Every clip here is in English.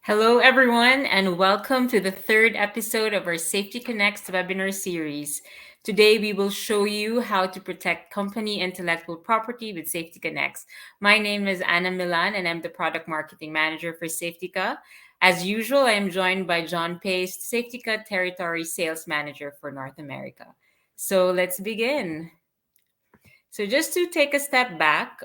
Hello, everyone, and welcome to the third episode of our Safety Connects webinar series. Today, we will show you how to protect company intellectual property with Safety Connects. My name is Anna Milan, and I'm the Product Marketing Manager for Safetica. As usual, I am joined by John Paste, Safetica Territory Sales Manager for North America. So let's begin. So just to take a step back,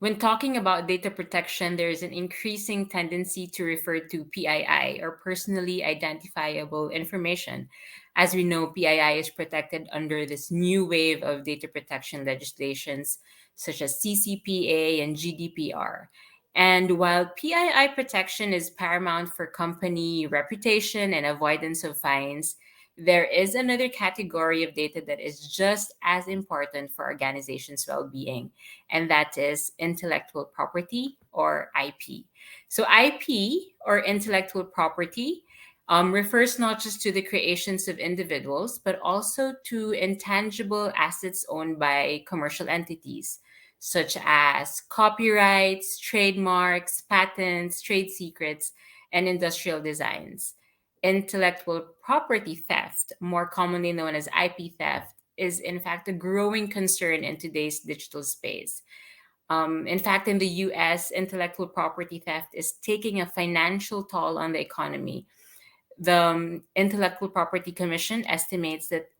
when talking about data protection, there is an increasing tendency to refer to PII, or personally identifiable information. As we know, PII is protected under this new wave of data protection legislations such as CCPA and GDPR. And while PII protection is paramount for company reputation and avoidance of fines, there is another category of data that is just as important for organizations' well being, and that is intellectual property, or IP. So, IP, or intellectual property, refers not just to the creations of individuals, but also to intangible assets owned by commercial entities, such as copyrights, trademarks, patents, trade secrets, and industrial designs. Intellectual property theft, more commonly known as IP theft, is in fact a growing concern in today's digital space. In fact, in the US, intellectual property theft is taking a financial toll on the economy. The Intellectual Property Commission estimates that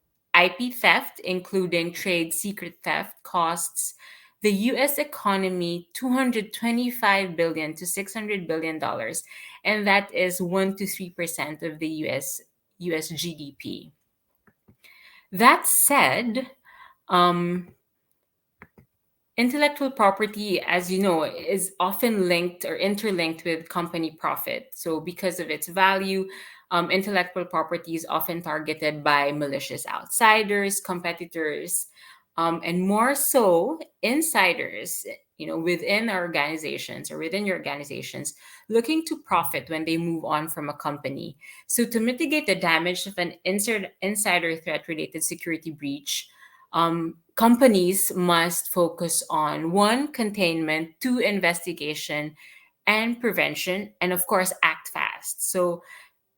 IP theft, including trade secret theft, costs the US economy $225 billion to $600 billion, and that is 1 to 3% of the US GDP. That said, um, intellectual property, as you know, is often linked or interlinked with company profit. So, because of its value, intellectual property is often targeted by malicious outsiders, competitors, and more so insiders. Within our organizations or within your organizations, looking to profit when they move on from a company. So, to mitigate the damage of an insider threat related security breach, companies must focus on one, containment, two, investigation and prevention, and of course, act fast. So,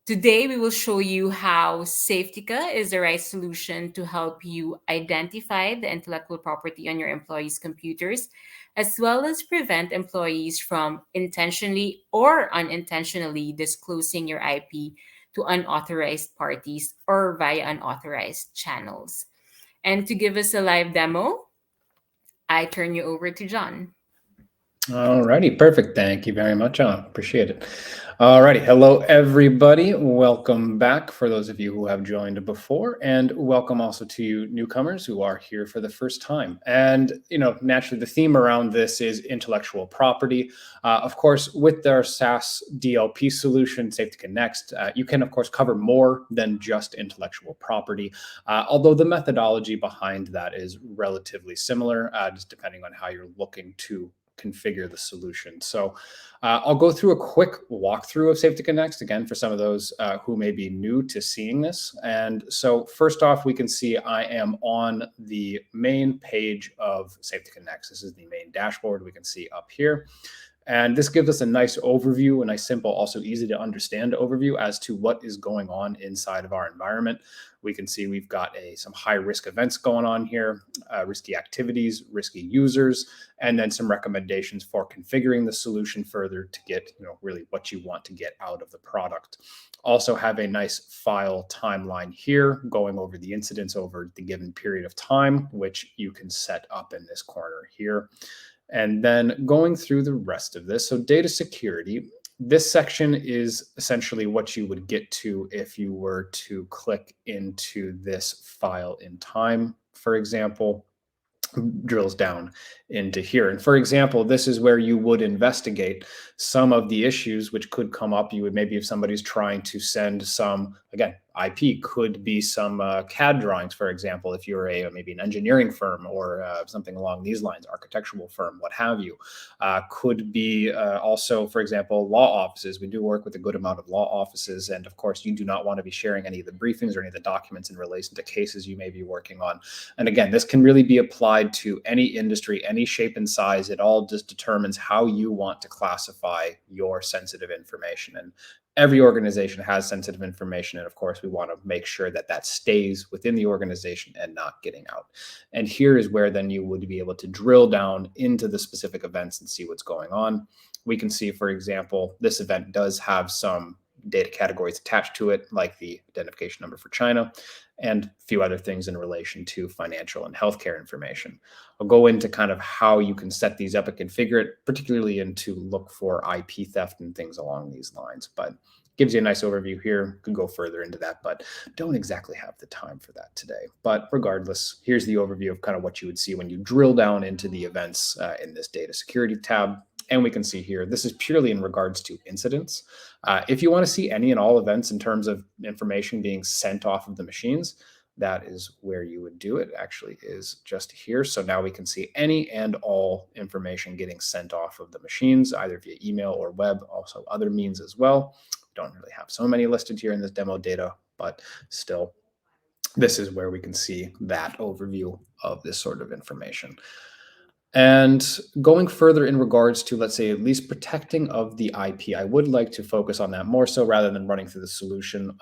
today we will show you how Safetica is the right solution to help you identify the intellectual property on your employees' computers, as well as prevent employees from intentionally or unintentionally disclosing your IP to unauthorized parties or via unauthorized channels. And to give us a live demo, I turn you over to John. Alrighty, perfect. Thank you very much, John. Appreciate it. Alrighty, hello everybody. Welcome back for those of you who have joined before, and welcome also to you newcomers who are here for the first time. And naturally, the theme around this is intellectual property. Of course, with our SaaS DLP solution, Safetica NXT, you can of course cover more than just intellectual property. Although the methodology behind that is relatively similar, just depending on how you're looking to configure the solution. So I'll go through a quick walkthrough of Safetica NXT again for some of those who may be new to seeing this. And so first off, we can see I am on the main page of Safetica NXT. This is the main dashboard we can see up here. And this gives us a nice overview, a nice, simple, also easy to understand overview as to what is going on inside of our environment. We can see we've got some high risk events going on here, risky activities, risky users, and then some recommendations for configuring the solution further to get really what you want to get out of the product. Also have a nice file timeline here going over the incidents over the given period of time, which you can set up in this corner here. And then going through the rest of this, so data security, this section is essentially what you would get to if you were to click into this file in time, for example, drills down into here. And for example, this is where you would investigate some of the issues which could come up. You would maybe, if somebody's trying to send some Again, IP could be some CAD drawings, for example, if you're maybe an engineering firm or something along these lines, architectural firm, what have you. Could be also, for example, law offices. We do work with a good amount of law offices, and of course, you do not want to be sharing any of the briefings or any of the documents in relation to cases you may be working on. And again, this can really be applied to any industry, any shape and size. It all just determines how you want to classify your sensitive information. And every organization has sensitive information. And of course, we want to make sure that that stays within the organization and not getting out. And here is where then you would be able to drill down into the specific events and see what's going on. We can see, for example, this event does have some data categories attached to it, like the identification number for China, and a few other things in relation to financial and healthcare information. I'll go into kind of how you can set these up and configure it, particularly into look for IP theft and things along these lines. But gives you a nice overview here. Could go further into that, but don't exactly have the time for that today. But regardless, here's the overview of kind of what you would see when you drill down into the events in this data security tab. And we can see here, this is purely in regards to incidents. If you want to see any and all events in terms of information being sent off of the machines, that is where you would do it. Actually is just here. So now we can see any and all information getting sent off of the machines, either via email or web, also other means as well. Don't really have so many listed here in this demo data, but still, this is where we can see that overview of this sort of information. And going further in regards to, let's say, at least protecting of the IP, I would like to focus on that more so rather than running through the solution.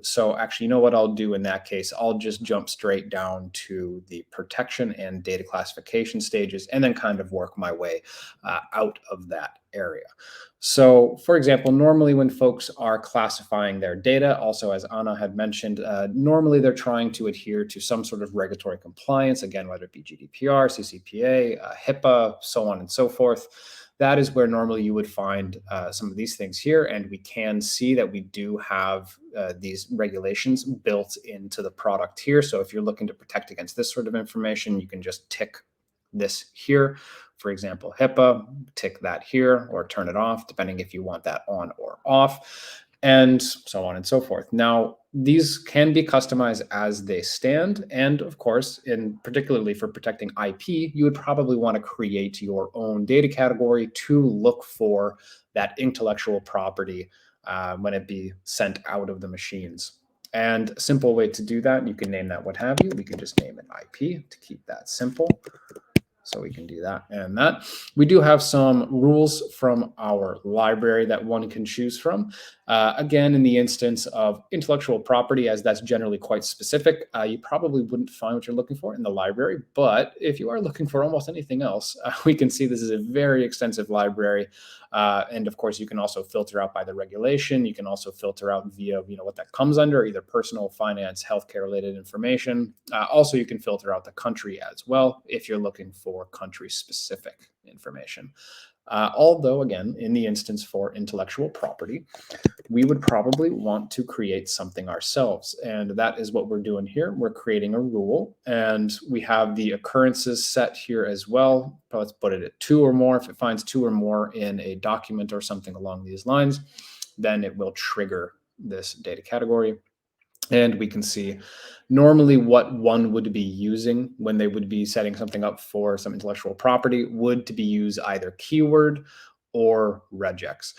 So actually, you know what I'll do in that case? I'll just jump straight down to the protection and data classification stages and then kind of work my way out of that area. So, for example, normally when folks are classifying their data, also as Anna had mentioned, normally they're trying to adhere to some sort of regulatory compliance, again, whether it be GDPR, CCPA, HIPAA, so on and so forth. That is where normally you would find some of these things here. And we can see that we do have these regulations built into the product here. So if you're looking to protect against this sort of information, you can just tick this here. For example, HIPAA, tick that here or turn it off, depending if you want that on or off, and so on and so forth. Now, these can be customized as they stand. And of course, particularly for protecting IP, you would probably want to create your own data category to look for that intellectual property when it be sent out of the machines. And a simple way to do that, you can name that what have you. We can just name it IP to keep that simple. So we can do that and that. We do have some rules from our library that one can choose from. Again, in the instance of intellectual property, as that's generally quite specific, you probably wouldn't find what you're looking for in the library. But if you are looking for almost anything else, we can see this is a very extensive library. And of course, you can also filter out by the regulation. You can also filter out via, what that comes under, either personal, finance, healthcare related information. Also, you can filter out the country as well if you're looking for country specific information. Although, again, in the instance for intellectual property, we would probably want to create something ourselves. And that is what we're doing here. We're creating a rule, and we have the occurrences set here as well. Let's put it at 2 or more. If it finds 2 or more in a document or something along these lines, then it will trigger this data category. And we can see normally what one would be using when they would be setting something up for some intellectual property would to be use either keyword or regex.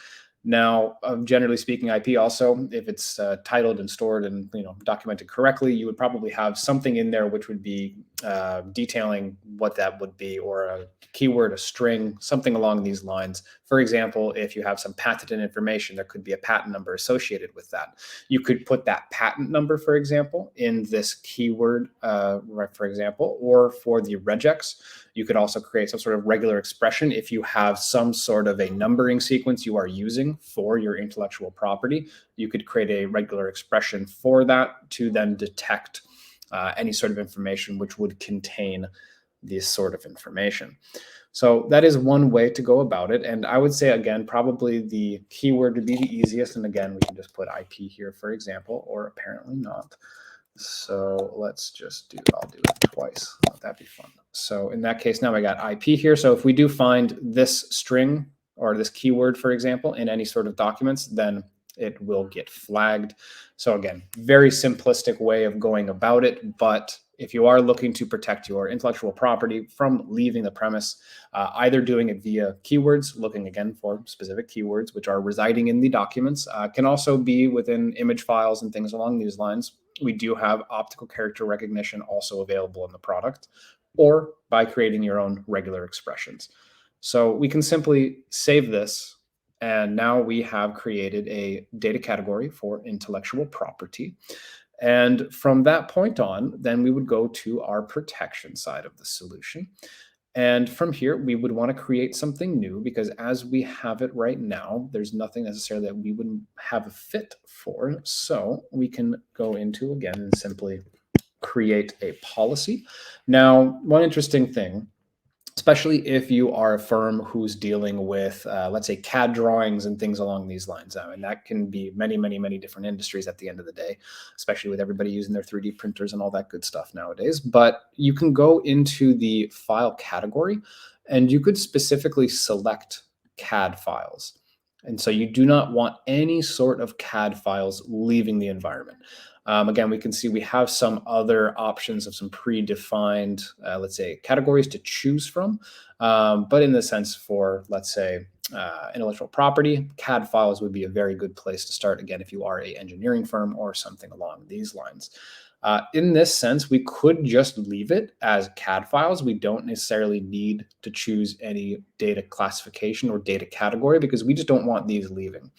Now, generally speaking, IP also, if it's titled and stored and documented correctly, you would probably have something in there which would be detailing what that would be, or a keyword, a string, something along these lines. For example, if you have some patented information, there could be a patent number associated with that. You could put that patent number, for example, in this keyword, for example, or for the regex. You could also create some sort of regular expression if you have some sort of a numbering sequence you are using for your intellectual property. You could create a regular expression for that to then detect any sort of information which would contain this sort of information. So that is one way to go about it. And I would say, again, probably the keyword would be the easiest. And again, we can just put IP here, for example, or apparently not. So let's just I'll do it twice. Let that be fun. So in that case, now I got IP here. So if we do find this string or this keyword, for example, in any sort of documents, then it will get flagged. So again, very simplistic way of going about it, but if you are looking to protect your intellectual property from leaving the premise, either doing it via keywords, looking again for specific keywords which are residing in the documents, can also be within image files and things along these lines. We do have optical character recognition also available in the product, or by creating your own regular expressions. So we can simply save this, and now we have created a data category for intellectual property. And from that point on, then we would go to our protection side of the solution. And from here, we would want to create something new, because as we have it right now, there's nothing necessarily that we wouldn't have a fit for. So we can go into, again, and simply create a policy. Now, one interesting thing, especially if you are a firm who's dealing with, let's say, CAD drawings and things along these lines. And that can be many, many, many different industries at the end of the day, especially with everybody using their 3D printers and all that good stuff nowadays. But you can go into the file category and you could specifically select CAD files. And so you do not want any sort of CAD files leaving the environment. Again, we can see we have some other options of some predefined, let's say, categories to choose from. But in the sense for, let's say, intellectual property, CAD files would be a very good place to start, again, if you are an engineering firm or something along these lines. In this sense, we could just leave it as CAD files. We don't necessarily need to choose any data classification or data category, because we just don't want these leaving.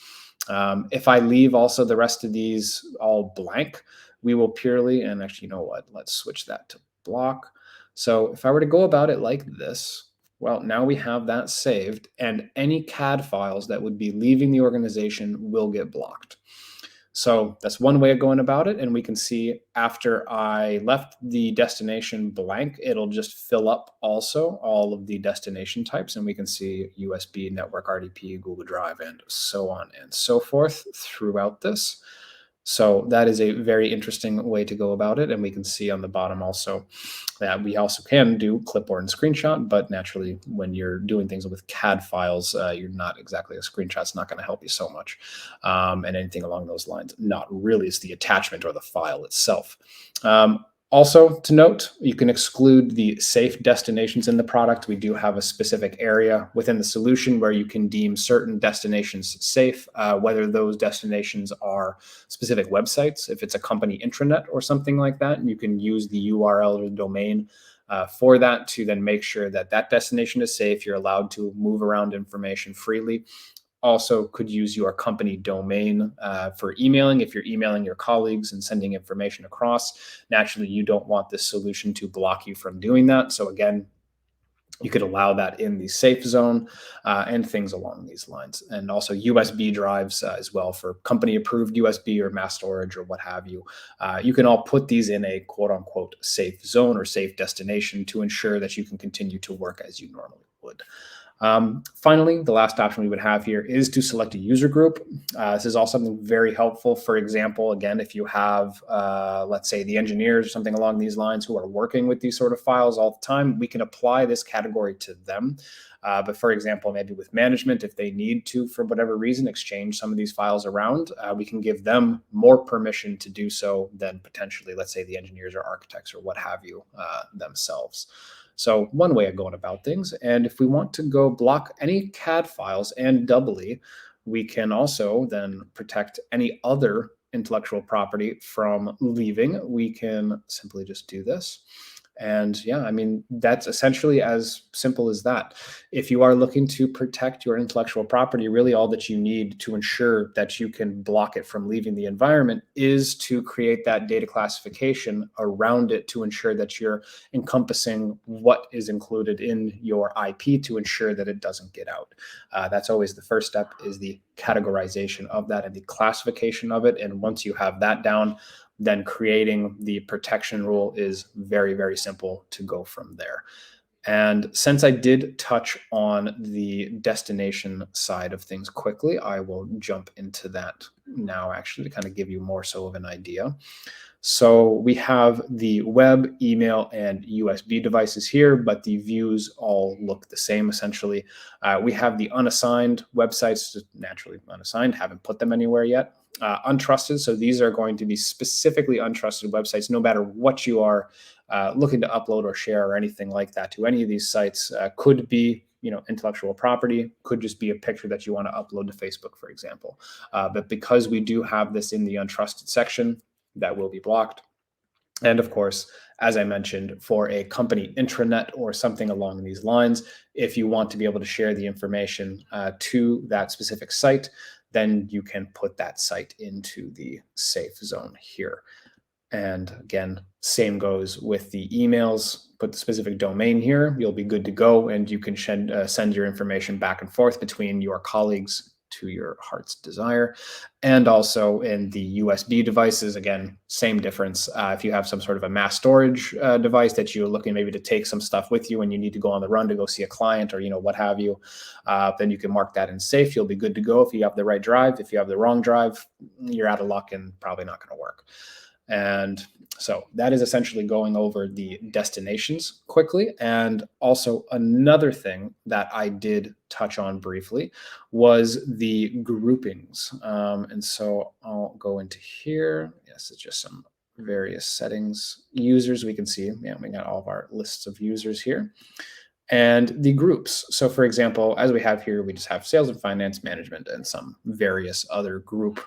If I leave also the rest of these all blank, we will purely, and actually, you know what, let's switch that to block. So if I were to go about it like this, well, now we have that saved, and any CAD files that would be leaving the organization will get blocked. So that's one way of going about it. And we can see after I left the destination blank, it'll just fill up also all of the destination types. And we can see USB, network, RDP, Google Drive, and so on and so forth throughout this. So that is a very interesting way to go about it. And we can see on the bottom also that we also can do clipboard and screenshot, but naturally when you're doing things with CAD files, you're not exactly, a screenshot's not going to help you so much. And anything along those lines, not really, it's the attachment or the file itself. Also to note, you can exclude the safe destinations in the product. We do have a specific area within the solution where you can deem certain destinations safe, whether those destinations are specific websites, if it's a company intranet or something like that, and you can use the URL or the domain for that to then make sure that that destination is safe. You're allowed to move around information freely. Also could use your company domain for emailing. If you're emailing your colleagues and sending information across, naturally you don't want this solution to block you from doing that. So again, you could allow that in the safe zone and things along these lines. And also USB drives as well for company approved USB or mass storage or what have you. You can all put these in a quote unquote safe zone or safe destination to ensure that you can continue to work as you normally would. Finally, the last option we would have here is to select a user group. This is also something very helpful. For example, again, if you have, let's say, the engineers or something along these lines who are working with these sort of files all the time, we can apply this category to them. But for example, maybe with management, if they need to, for whatever reason, exchange some of these files around, we can give them more permission to do so than potentially, let's say, the engineers or architects or what have you themselves. So one way of going about things. And if we want to go block any CAD files, and doubly, we can also then protect any other intellectual property from leaving. We can simply just do this. And yeah, I mean, that's essentially as simple as that. If you are looking to protect your intellectual property, really all that you need to ensure that you can block it from leaving the environment is to create that data classification around it to ensure that you're encompassing what is included in your IP to ensure that it doesn't get out. That's always the first step, is the categorization of that and the classification of it. And once you have that down, then creating the protection rule is very, very simple to go from there. And since I did touch on the destination side of things quickly, I will jump into that now, actually, to kind of give you more so of an idea. So we have the web, email, and USB devices here, but the views all look the same essentially. We have the unassigned websites, just naturally unassigned, haven't put them anywhere yet. Untrusted, so these are going to be specifically untrusted websites, no matter what you are looking to upload or share or anything like that to any of these sites. Could be intellectual property, could just be a picture that you want to upload to Facebook, for example. But because we do have this in the untrusted section, that will be blocked. And of course, as I mentioned, for a company intranet or something along these lines, if you want to be able to share the information to that specific site, then you can put that site into the safe zone here. And again, same goes with the emails. Put the specific domain here, you'll be good to go, and you can send your information back and forth between your colleagues to your heart's desire. And also in the USB devices, again, same difference. If you have some sort of a mass storage device that you're looking maybe to take some stuff with you and you need to go on the run to go see a client or what have you, then you can mark that in safe. You'll be good to go if you have the right drive. If you have the wrong drive, you're out of luck and probably not going to work. And so that is essentially going over the destinations quickly. And also another thing that I did touch on briefly was the groupings. And so I'll go into here. Yes, it's just some various settings. Users, we can see, we got all of our lists of users here. And the groups. So for example, as we have here, we just have sales and finance management and some various other group.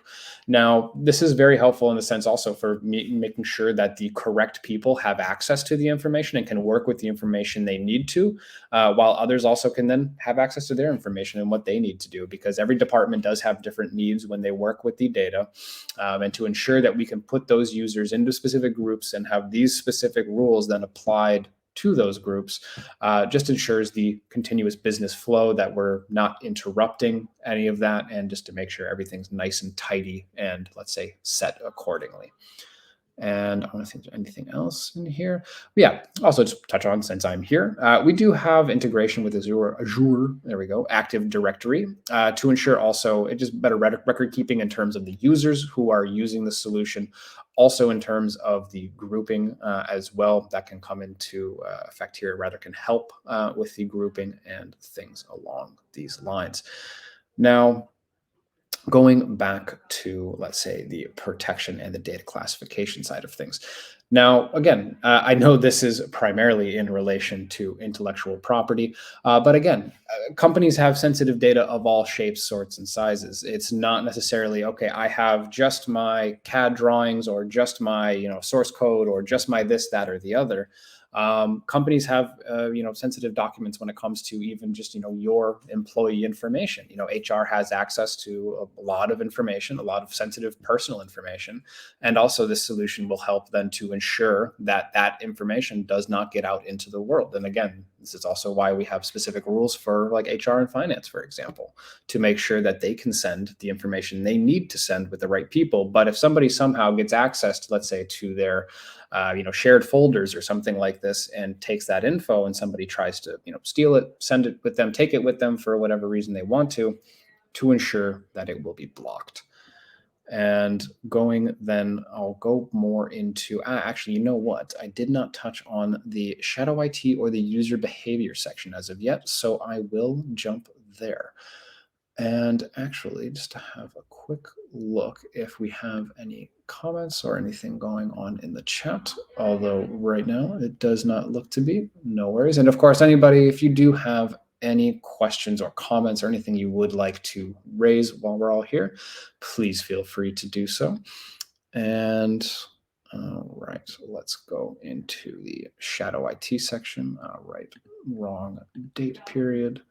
Now, this is very helpful in the sense also for making sure that the correct people have access to the information and can work with the information they need to, while others also can then have access to their information and what they need to do, because every department does have different needs when they work with the data. And to ensure that we can put those users into specific groups and have these specific rules then applied to those groups, just ensures the continuous business flow, that we're not interrupting any of that, and just to make sure everything's nice and tidy and, let's say, set accordingly. And I want to think there's anything else in here. Yeah, also just touch on, since I'm here, we do have integration with Azure, there we go, Active Directory, to ensure also it just better record keeping in terms of the users who are using the solution, also in terms of the grouping as well. That can come into effect here, rather can help with the grouping and things along these lines. Now, going back to, let's say, the protection and the data classification side of things. Now, again, I know this is primarily in relation to intellectual property, but again, companies have sensitive data of all shapes, sorts, and sizes. It's not necessarily, okay, I have just my CAD drawings or just my source code or just my this, that, or the other. Companies have sensitive documents when it comes to even just your employee information. HR has access to a lot of information, a lot of sensitive personal information, and also this solution will help then to ensure that that information does not get out into the world. And again, this is also why we have specific rules for like HR and finance, for example, to make sure that they can send the information they need to send with the right people. But if somebody somehow gets access to, let's say, to their shared folders or something like this, and takes that info, and somebody tries to steal it, send it with them, take it with them for whatever reason they want to ensure that it will be blocked. And then I'll go more into, actually, you know what? I did not touch on the shadow IT or the user behavior section as of yet, so I will jump there. And actually, just to have a quick look if we have any comments or anything going on in the chat, although right now it does not look to be. No worries. And of course, anybody, if you do have any questions or comments or anything you would like to raise while we're all here, please feel free to do so. And all right, let's go into the shadow IT section. All right, wrong date period.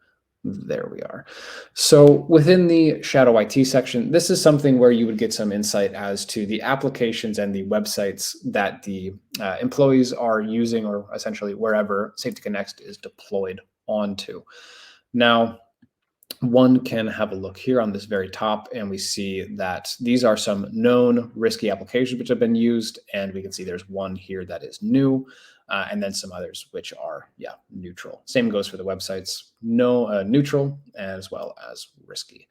There we are. So within the shadow IT section, this is something where you would get some insight as to the applications and the websites that the employees are using, or essentially wherever Safetica NXT is deployed onto. Now, one can have a look here on this very top, and we see that these are some known risky applications which have been used, and we can see there's one here that is new, and then some others which are neutral. Same goes for the websites, neutral as well as risky.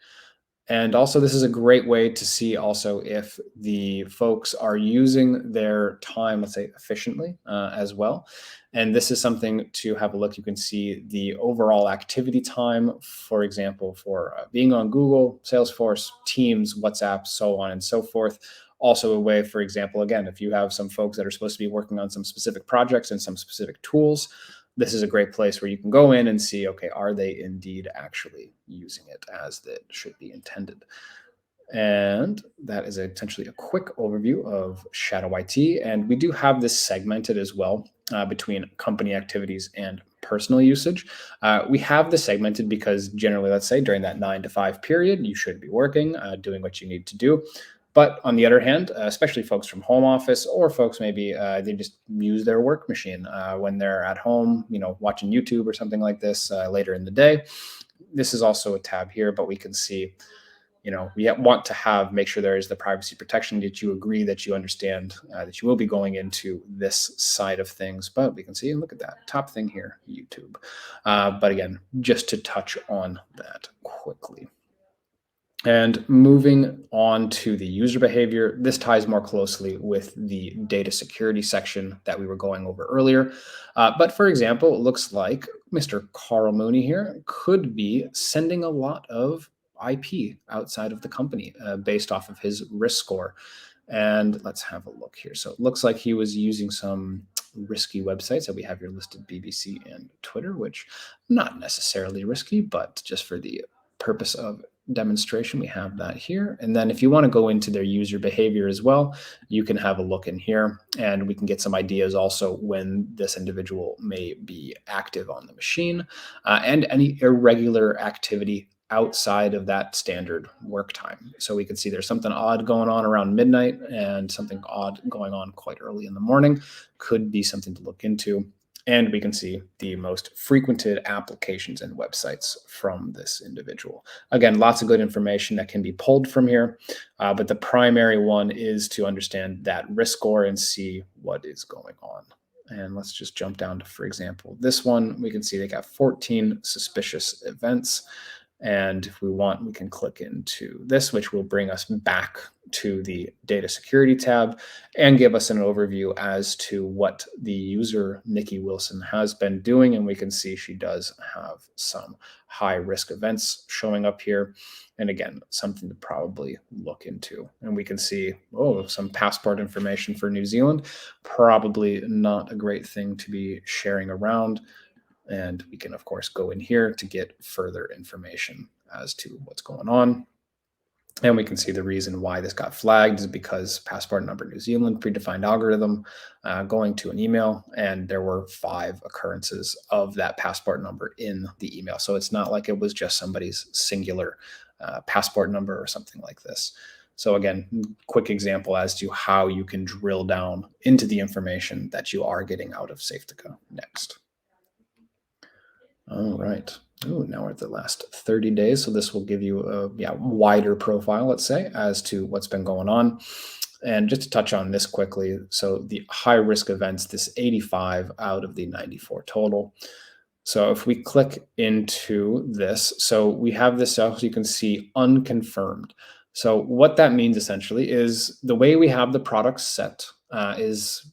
And also, this is a great way to see also if the folks are using their time, let's say, efficiently as well. And this is something to have a look. You can see the overall activity time, for example, for being on Google, Salesforce, Teams, WhatsApp, so on and so forth. Also a way, for example, again, if you have some folks that are supposed to be working on some specific projects and some specific tools, this is a great place where you can go in and see, okay, are they indeed actually using it as it should be intended? And that is essentially a quick overview of Shadow IT. And we do have this segmented as well between company activities and personal usage. We have this segmented because generally, let's say during that 9 to 5 period, you should be working, doing what you need to do. But on the other hand, especially folks from home office or folks maybe they just use their work machine when they're at home, watching YouTube or something like this later in the day. This is also a tab here, but we can see we want to make sure there is the privacy protection that you agree, that you understand, that you will be going into this side of things. But we can see, and look at that top thing here, YouTube. But again, just to touch on that quickly. And moving on to the user behavior, this ties more closely with the data security section that we were going over earlier. But for example, it looks like Mr. Carl Mooney here could be sending a lot of IP outside of the company based off of his risk score. And let's have a look here. So it looks like he was using some risky websites that we have here listed, BBC and Twitter, which not necessarily risky, but just for the purpose of demonstration, we have that here. And then if you want to go into their user behavior as well, you can have a look in here, and we can get some ideas also when this individual may be active on the machine and any irregular activity outside of that standard work time. So we can see there's something odd going on around midnight and something odd going on quite early in the morning. Could be something to look into. And we can see the most frequented applications and websites from this individual. Again, lots of good information that can be pulled from here, but the primary one is to understand that risk score and see what is going on. And let's just jump down to, for example, this one. We can see they got 14 suspicious events. And if we want, we can click into this, which will bring us back to the data security tab and give us an overview as to what the user, Nikki Wilson, has been doing. And we can see she does have some high risk events showing up here. And again, something to probably look into. And we can see, some passport information for New Zealand. Probably not a great thing to be sharing around. And we can, of course, go in here to get further information as to what's going on. And we can see the reason why this got flagged is because passport number New Zealand, predefined algorithm, going to an email, and there were 5 occurrences of that passport number in the email. So it's not like it was just somebody's singular passport number or something like this. So again, quick example as to how you can drill down into the information that you are getting out of Safetica next. All right. Now we're at the last 30 days. So this will give you a wider profile, let's say, as to what's been going on. And just to touch on this quickly, so the high risk events, this 85 out of the 94 total. So if we click into this, so we have this, so you can see unconfirmed. So what that means essentially is the way we have the products set is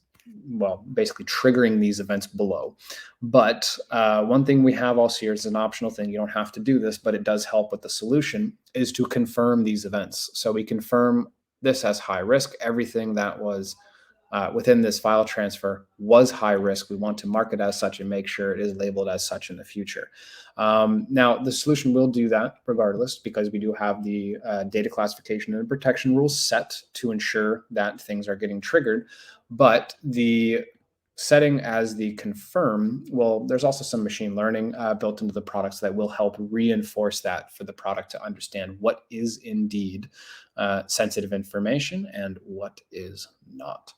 basically triggering these events below. But one thing we have also here is an optional thing. You don't have to do this, but it does help with the solution, is to confirm these events. So we confirm this as high risk. Everything that was within this file transfer was high risk. We want to mark it as such and make sure it is labeled as such in the future. Now, the solution will do that regardless, because we do have the data classification and protection rules set to ensure that things are getting triggered. But the setting as the confirm, there's also some machine learning built into the products that will help reinforce that for the product to understand what is indeed sensitive information and what is not.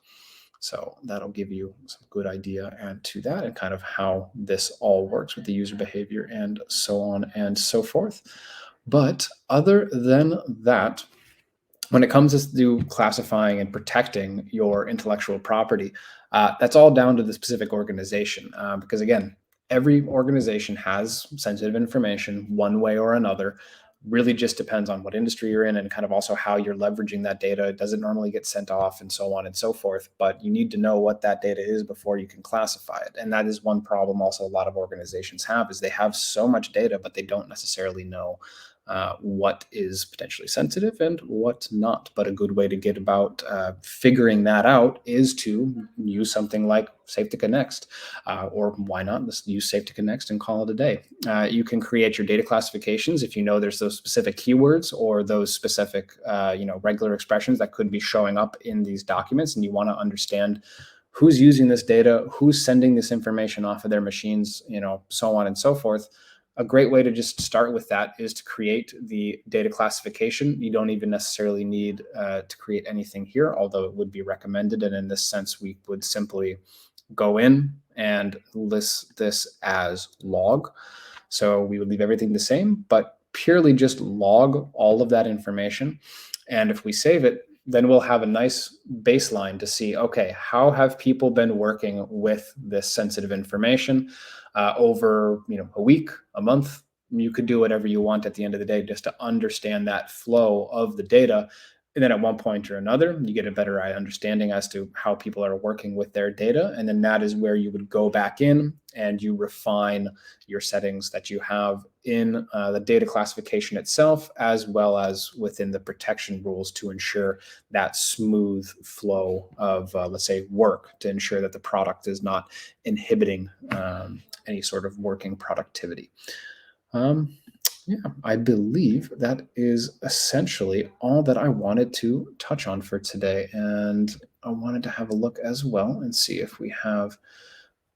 So that'll give you some good idea and to that, and kind of how this all works with the user behavior and so on and so forth. But other than that, when it comes to classifying and protecting your intellectual property, that's all down to the specific organization. Because again, every organization has sensitive information one way or another. really just depends on what industry you're in and kind of also how you're leveraging that data. Does it normally get sent off and so on and so forth? But you need to know what that data is before you can classify it. And that is one problem also a lot of organizations have, is they have so much data, but they don't necessarily know what is potentially sensitive and what not. But a good way to get about figuring that out is to use something like Safetica NXT, or why not just use Safetica NXT and call it a day. You can create your data classifications if you know there's those specific keywords or those specific regular expressions that could be showing up in these documents, and you want to understand who's using this data, who's sending this information off of their machines, so on and so forth. A great way to just start with that is to create the data classification. You don't even necessarily need to create anything here, although it would be recommended. And in this sense, we would simply go in and list this as log. So we would leave everything the same, but purely just log all of that information. And if we save it, then we'll have a nice baseline to see, okay, how have people been working with this sensitive information over a week, a month? You could do whatever you want at the end of the day just to understand that flow of the data. And then at one point or another, you get a better understanding as to how people are working with their data. And then that is where you would go back in and you refine your settings that you have in the data classification itself, as well as within the protection rules to ensure that smooth flow of, let's say, work, to ensure that the product is not inhibiting any sort of working productivity. Yeah, I believe that is essentially all that I wanted to touch on for today. And I wanted to have a look as well and see if we have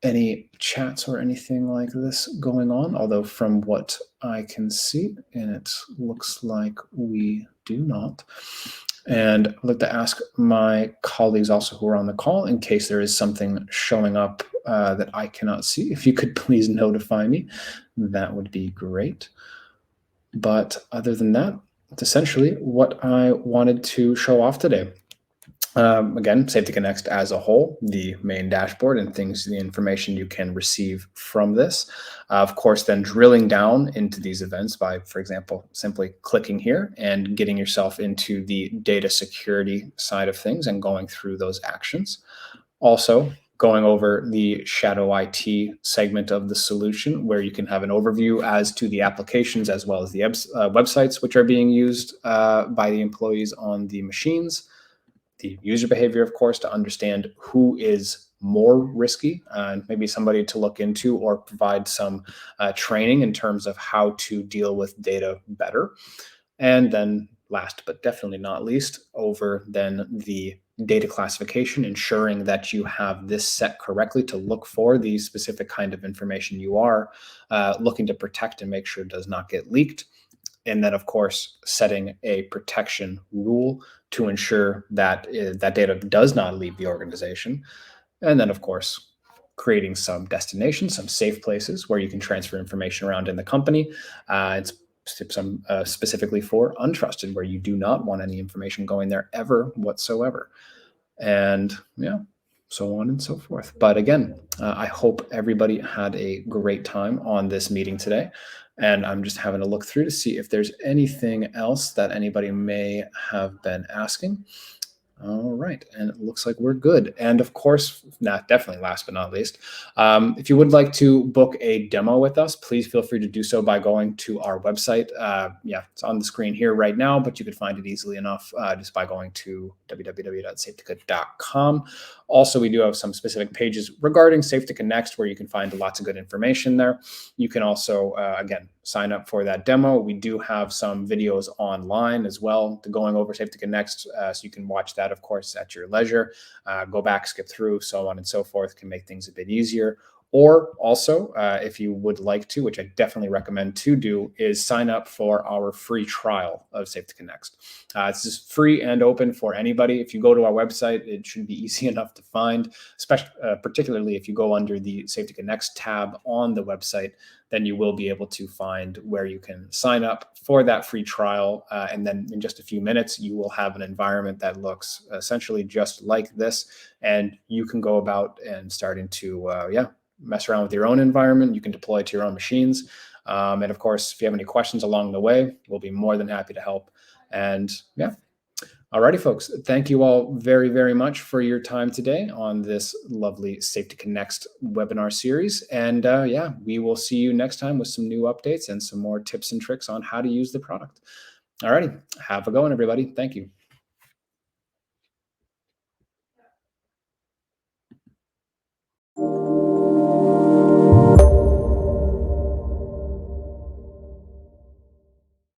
any chats or anything like this going on. Although from what I can see, and it looks like we do not. And I'd like to ask my colleagues also who are on the call, in case there is something showing up that I cannot see, if you could please notify me, that would be great. But other than that, it's essentially what I wanted to show off today. Again, Safetica NXT as a whole, the main dashboard and things, the information you can receive from this. Of course, then drilling down into these events by, for example, simply clicking here and getting yourself into the data security side of things and going through those actions. Also, going over the Shadow IT segment of the solution, where you can have an overview as to the applications as well as the websites which are being used by the employees on the machines. The user behavior, of course, to understand who is more risky, and maybe somebody to look into or provide some training in terms of how to deal with data better. And then last but definitely not least, over then the data classification, ensuring that you have this set correctly to look for the specific kind of information you are looking to protect and make sure it does not get leaked. And then, of course, setting a protection rule to ensure that that data does not leave the organization. And then, of course, creating some destinations, some safe places where you can transfer information around in the company. It's some specifically for untrusted, where you do not want any information going there ever whatsoever. And yeah, so on and so forth. But again, I hope everybody had a great time on this meeting today. And I'm just having a look through to see if there's anything else that anybody may have been asking. All right, and it looks like we're good. And of course, definitely last but not least, if you would like to book a demo with us, please feel free to do so by going to our website. Yeah, it's on the screen here right now, but you could find it easily enough just by going to www.safetica.com. Also, we do have some specific pages regarding Safetica NXT where you can find lots of good information there. You can also, again, sign up for that demo. We do have some videos online as well to going over Safetica NXT, so you can watch that, of course, at your leisure. Go back, skip through, so on and so forth, can make things a bit easier. Or also, if you would like to, which I definitely recommend to do, is sign up for our free trial of Safetica NXT. It's just free and open for anybody. If you go to our website, it should be easy enough to find, especially, particularly if you go under the Safetica NXT tab on the website, then you will be able to find where you can sign up for that free trial. And then in just a few minutes, you will have an environment that looks essentially just like this. And you can go about and starting to, mess around with your own environment. You can deploy to your own machines. And of course, if you have any questions along the way, we'll be more than happy to help. And yeah. Alrighty, folks. Thank you all very, very much for your time today on this lovely Safetica NXT webinar series. And yeah, we will see you next time with some new updates and some more tips and tricks on how to use the product. Alrighty, have a go on, everybody. Thank you.